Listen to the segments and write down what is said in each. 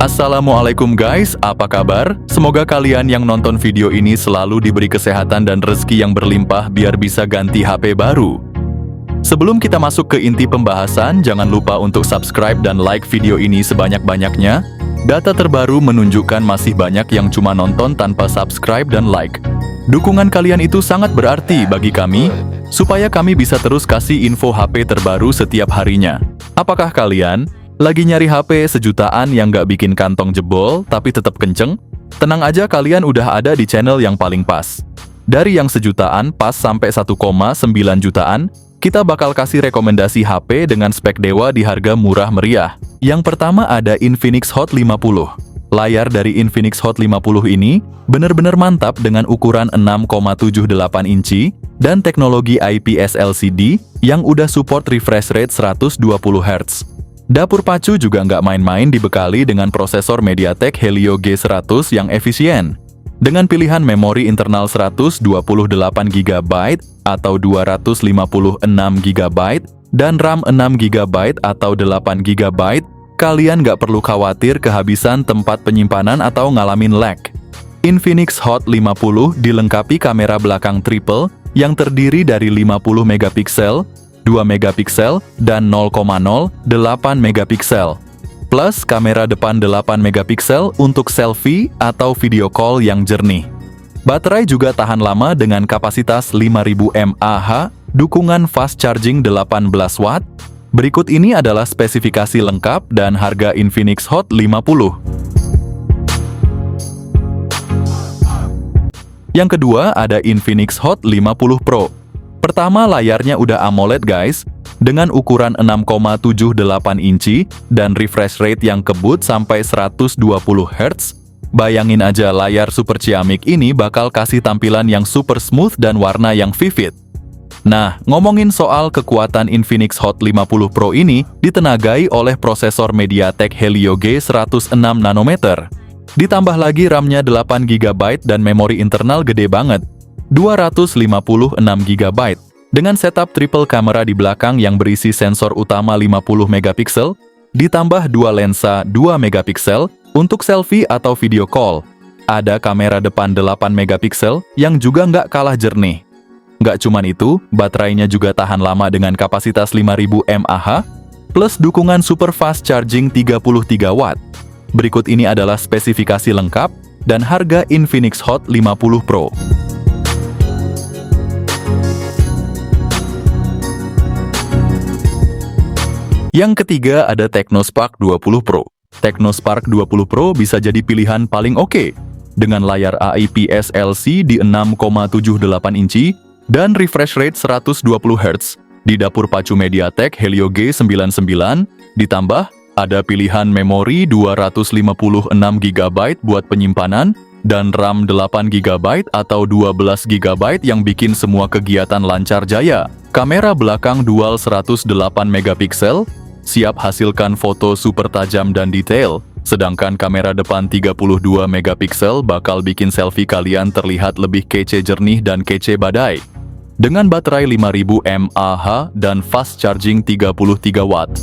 Assalamualaikum guys, apa kabar? Semoga kalian yang nonton video ini selalu diberi kesehatan dan rezeki yang berlimpah biar bisa ganti HP baru. Sebelum kita masuk ke inti pembahasan, jangan lupa untuk subscribe dan like video ini sebanyak-banyaknya. Data terbaru menunjukkan masih banyak yang cuma nonton tanpa subscribe dan like. Dukungan kalian itu sangat berarti bagi kami, supaya kami bisa terus kasih info HP terbaru setiap harinya. Apakah kalian lagi nyari HP sejutaan yang nggak bikin kantong jebol, tapi tetap kenceng? Tenang aja, kalian udah ada di channel yang paling pas. Dari yang sejutaan pas sampai 1,9 jutaan, kita bakal kasih rekomendasi HP dengan spek dewa di harga murah meriah. Yang pertama ada Infinix Hot 50. Layar dari Infinix Hot 50 ini benar-benar mantap dengan ukuran 6,78 inci dan teknologi IPS LCD yang udah support refresh rate 120 Hz. Dapur pacu juga nggak main-main, dibekali dengan prosesor MediaTek Helio G100 yang efisien. Dengan pilihan memori internal 128 GB atau 256 GB dan RAM 6 GB atau 8 GB, kalian nggak perlu khawatir kehabisan tempat penyimpanan atau ngalamin lag. Infinix Hot 50 dilengkapi kamera belakang triple yang terdiri dari 50 megapiksel, 2 megapiksel, dan 0,08 megapiksel. Plus kamera depan 8 megapiksel untuk selfie atau video call yang jernih. Baterai juga tahan lama dengan kapasitas 5000 mAh, dukungan fast charging 18 watt. Berikut ini adalah spesifikasi lengkap dan harga Infinix Hot 50. Yang kedua ada Infinix Hot 50 Pro. Pertama, layarnya udah AMOLED guys, dengan ukuran 6,78 inci dan refresh rate yang kebut sampai 120 Hz. Bayangin aja, layar super ciamik ini bakal kasih tampilan yang super smooth dan warna yang vivid. Nah, ngomongin soal kekuatan Infinix Hot 50 Pro ini ditenagai oleh prosesor MediaTek Helio G106 nanometer. Ditambah lagi RAM-nya 8 GB dan memori internal gede banget, 256 GB. Dengan setup triple kamera di belakang yang berisi sensor utama 50 megapiksel, ditambah dua lensa 2 megapiksel untuk selfie atau video call. Ada kamera depan 8 megapiksel yang juga nggak kalah jernih. Nggak cuman itu, baterainya juga tahan lama dengan kapasitas 5000 mAh, plus dukungan super fast charging 33 watt. Berikut ini adalah spesifikasi lengkap dan harga Infinix Hot 50 Pro. Yang ketiga ada Technospark 20 Pro. Technospark 20 Pro bisa jadi pilihan paling oke. Dengan layar IPS LCD 6,78 inci dan refresh rate 120 Hz, di dapur pacu MediaTek Helio G99, ditambah ada pilihan memori 256 GB buat penyimpanan dan RAM 8 GB atau 12 GB yang bikin semua kegiatan lancar jaya. Kamera belakang dual 108 megapiksel, siap hasilkan foto super tajam dan detail, sedangkan kamera depan 32 megapiksel bakal bikin selfie kalian terlihat lebih kece jernih dan kece badai. Dengan baterai 5000 mAh dan fast charging 33 watt.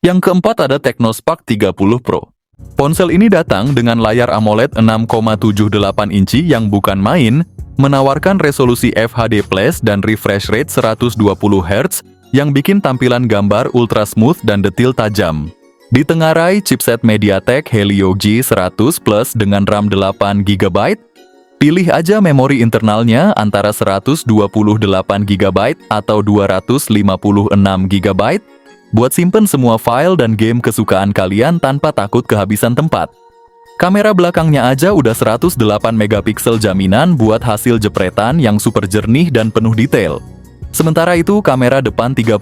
Yang keempat ada Technospark 30 Pro. Ponsel ini datang dengan layar AMOLED 6,78 inci yang bukan main, menawarkan resolusi FHD+ dan refresh rate 120 Hz yang bikin tampilan gambar ultra smooth dan detil tajam. Ditengarai chipset MediaTek Helio G100 Plus dengan RAM 8 GB. Pilih aja memori internalnya antara 128 GB atau 256 GB. Buat simpen semua file dan game kesukaan kalian tanpa takut kehabisan tempat. Kamera belakangnya aja udah 108 megapiksel jaminan buat hasil jepretan yang super jernih dan penuh detail. Sementara itu, kamera depan 32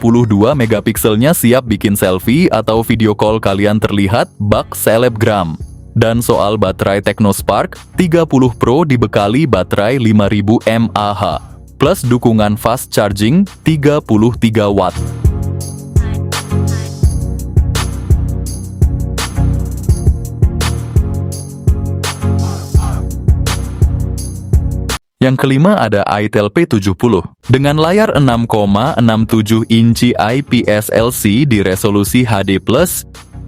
megapikselnya siap bikin selfie atau video call kalian terlihat bak selebgram. Dan soal baterai Technospark 30 Pro dibekali baterai 5000 mAh, plus dukungan fast charging 33 watt. Yang kelima ada ITEL P70. Dengan layar 6,67 inci IPS LC di resolusi HD+,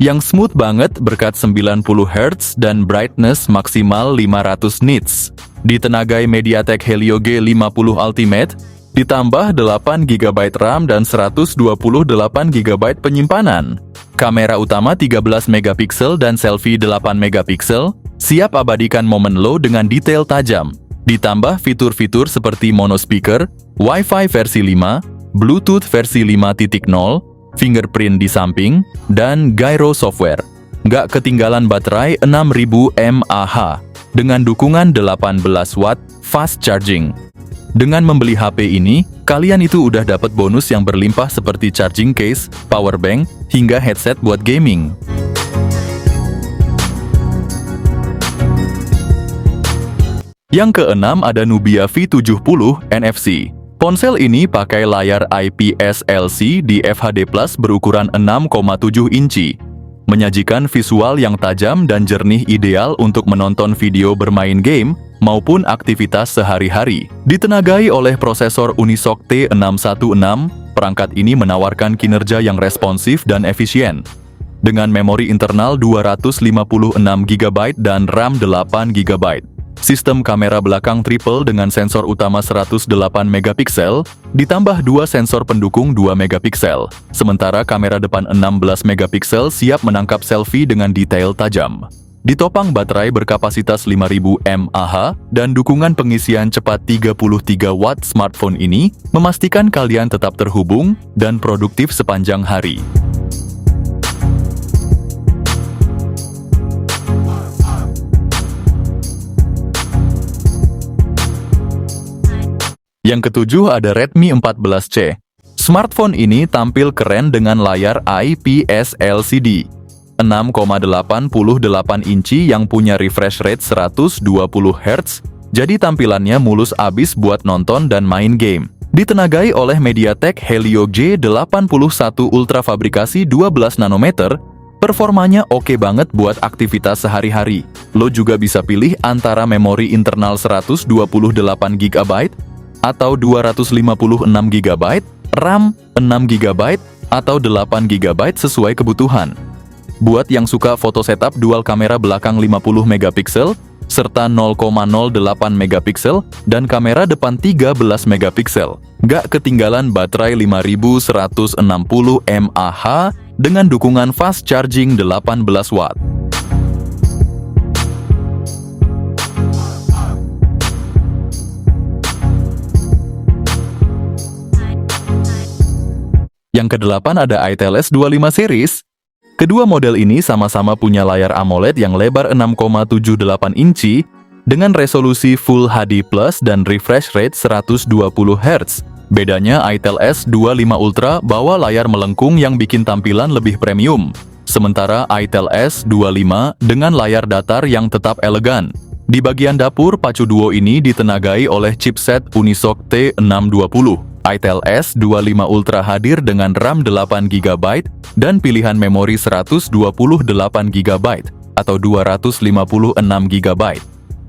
yang smooth banget berkat 90 Hz dan brightness maksimal 500 nits. Ditenagai MediaTek Helio G50 Ultimate, ditambah 8 GB RAM dan 128 GB penyimpanan. Kamera utama 13 MP dan selfie 8 MP, siap abadikan momen lo dengan detail tajam. Ditambah fitur-fitur seperti mono speaker, Wi-Fi versi 5, Bluetooth versi 5.0, fingerprint di samping, dan gyro software. Nggak ketinggalan baterai 6000 mAh dengan dukungan 18 watt fast charging. Dengan membeli HP ini, kalian itu udah dapat bonus yang berlimpah seperti charging case, power bank, hingga headset buat gaming. Yang keenam ada Nubia V70 NFC. Ponsel ini pakai layar IPS LC di FHD+ berukuran 6,7 inci. Menyajikan visual yang tajam dan jernih ideal untuk menonton video bermain game maupun aktivitas sehari-hari. Ditenagai oleh prosesor Unisoc T616, perangkat ini menawarkan kinerja yang responsif dan efisien. Dengan memori internal 256 GB dan RAM 8 GB. Sistem kamera belakang triple dengan sensor utama 108 MP, ditambah 2 sensor pendukung 2 MP. Sementara kamera depan 16 MP siap menangkap selfie dengan detail tajam. Ditopang baterai berkapasitas 5000 mAh dan dukungan pengisian cepat 33 watt, smartphone ini memastikan kalian tetap terhubung dan produktif sepanjang hari. Yang ketujuh ada Redmi 14C. Smartphone ini tampil keren dengan layar IPS LCD 6,88 inci yang punya refresh rate 120 Hz, jadi tampilannya mulus abis buat nonton dan main game. Ditenagai oleh MediaTek Helio G81 Ultra fabrikasi 12 nanometer, performanya oke banget buat aktivitas sehari-hari. Lo juga bisa pilih antara memori internal 128 GB atau 256 GB, RAM 6 GB, atau 8 GB sesuai kebutuhan. Buat yang suka foto setup dual kamera belakang 50 MP, serta 0,08 MP dan kamera depan 13 MP. Gak ketinggalan baterai 5160 mAh dengan dukungan fast charging 18 watt. Yang kedelapan ada ITEL S25 series. Kedua model ini sama-sama punya layar AMOLED yang lebar 6,78 inci dengan resolusi Full HD Plus dan refresh rate 120 Hz. Bedanya ITEL S25 Ultra bawa layar melengkung yang bikin tampilan lebih premium. Sementara ITEL S25 dengan layar datar yang tetap elegan. Di bagian dapur, pacu duo ini ditenagai oleh chipset Unisoc T620. ITEL S25 Ultra hadir dengan RAM 8 GB dan pilihan memori 128 GB atau 256 GB.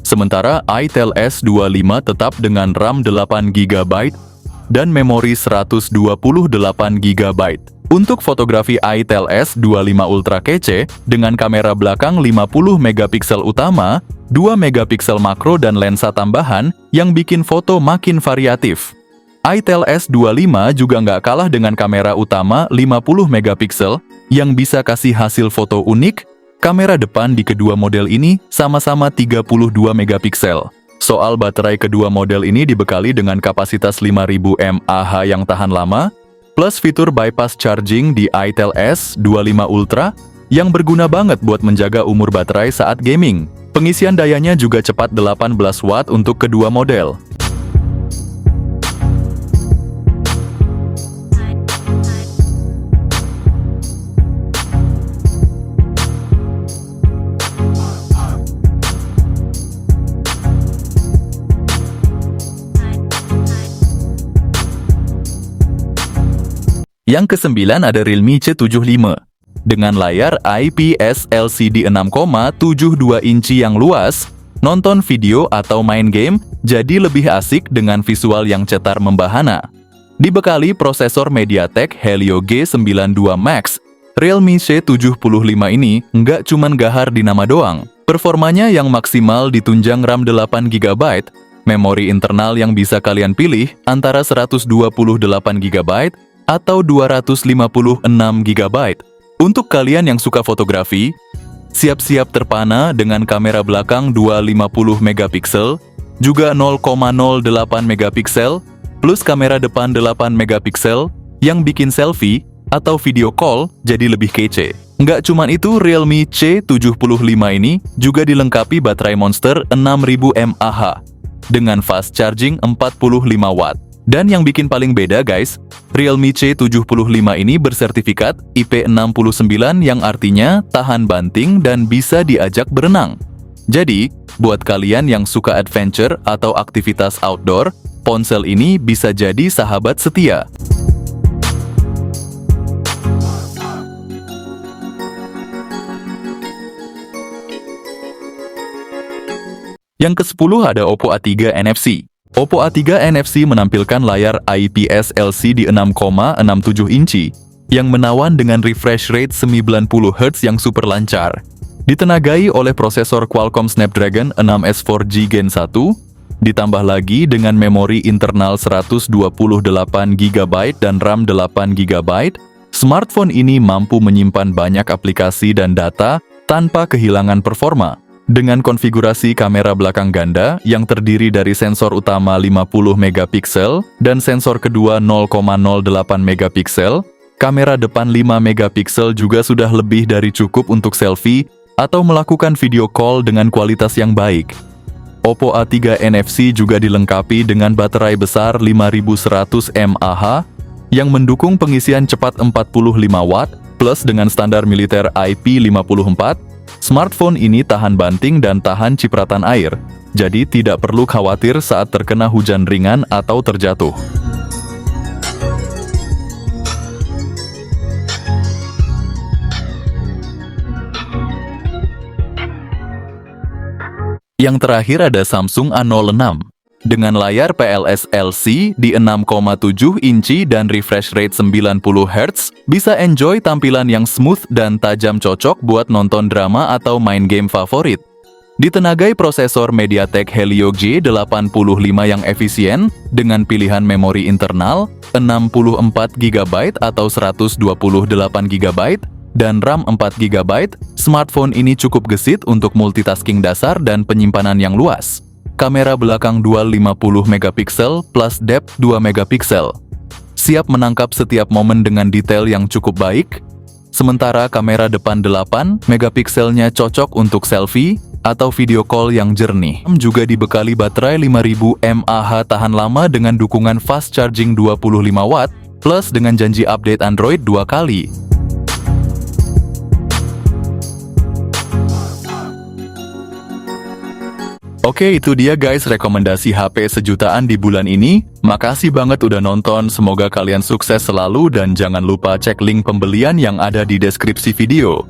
Sementara ITEL S25 tetap dengan RAM 8 GB dan memori 128 GB. Untuk fotografi ITEL S25 Ultra kece dengan kamera belakang 50 MP utama, 2 MP makro dan lensa tambahan yang bikin foto makin variatif. ITEL S25 juga nggak kalah dengan kamera utama 50 MP yang bisa kasih hasil foto unik. Kamera depan di kedua model ini sama-sama 32 MP. Soal baterai kedua model ini dibekali dengan kapasitas 5000 mAh yang tahan lama, plus fitur bypass charging di ITEL S25 Ultra yang berguna banget buat menjaga umur baterai saat gaming. Pengisian dayanya juga cepat 18 watt untuk kedua model. Yang kesembilan ada Realme C75. Dengan layar IPS LCD 6,72 inci yang luas, Nonton video atau main game jadi lebih asik dengan visual yang cetar membahana. Dibekali prosesor MediaTek Helio G92 Max, Realme C75 ini nggak cuman gahar di nama doang. Performanya yang maksimal ditunjang RAM 8GB, memori internal yang bisa kalian pilih antara 128GB atau 256GB. Untuk kalian yang suka fotografi, siap-siap terpana dengan kamera belakang 250 megapiksel, juga 0,08 megapiksel, plus kamera depan 8 megapiksel yang bikin selfie atau video call jadi lebih kece. Nggak cuman itu, Realme C75 ini juga dilengkapi baterai Monster 6000 mAh dengan fast charging 45 watt. Dan yang bikin paling beda guys, Realme C75 ini bersertifikat IP69 yang artinya tahan banting dan bisa diajak berenang. Jadi, buat kalian yang suka adventure atau aktivitas outdoor, ponsel ini bisa jadi sahabat setia. Yang ke-10 ada Oppo A3 NFC. Oppo A3 NFC menampilkan layar IPS LCD 6,67 inci yang menawan dengan refresh rate 90 Hz yang super lancar. Ditenagai oleh prosesor Qualcomm Snapdragon 6S 4G Gen 1, ditambah lagi dengan memori internal 128GB dan RAM 8GB, smartphone ini mampu menyimpan banyak aplikasi dan data tanpa kehilangan performa. Dengan konfigurasi kamera belakang ganda yang terdiri dari sensor utama 50 megapiksel dan sensor kedua 0,08 megapiksel, kamera depan 5 megapiksel juga sudah lebih dari cukup untuk selfie atau melakukan video call dengan kualitas yang baik. Oppo A3 NFC juga dilengkapi dengan baterai besar 5100 mAh yang mendukung pengisian cepat 45 watt plus dengan standar militer IP54. Smartphone ini tahan banting dan tahan cipratan air, jadi tidak perlu khawatir saat terkena hujan ringan atau terjatuh. Yang terakhir ada Samsung A06. Dengan layar PLS LC di 6,7 inci dan refresh rate 90 Hz, bisa enjoy tampilan yang smooth dan tajam, cocok buat nonton drama atau main game favorit. Ditenagai prosesor MediaTek Helio G85 yang efisien, dengan pilihan memori internal 64GB atau 128GB, dan RAM 4GB, smartphone ini cukup gesit untuk multitasking dasar dan penyimpanan yang luas. Kamera belakang 250 megapiksel plus depth 2 megapiksel. Siap menangkap setiap momen dengan detail yang cukup baik. Sementara kamera depan 8 megapikselnya cocok untuk selfie atau video call yang jernih. Juga dibekali baterai 5000 mAh tahan lama dengan dukungan fast charging 25 watt plus dengan janji update Android 2 kali. Oke, itu dia guys rekomendasi HP sejutaan di bulan ini. Makasih banget udah nonton, semoga kalian sukses selalu dan jangan lupa cek link pembelian yang ada di deskripsi video.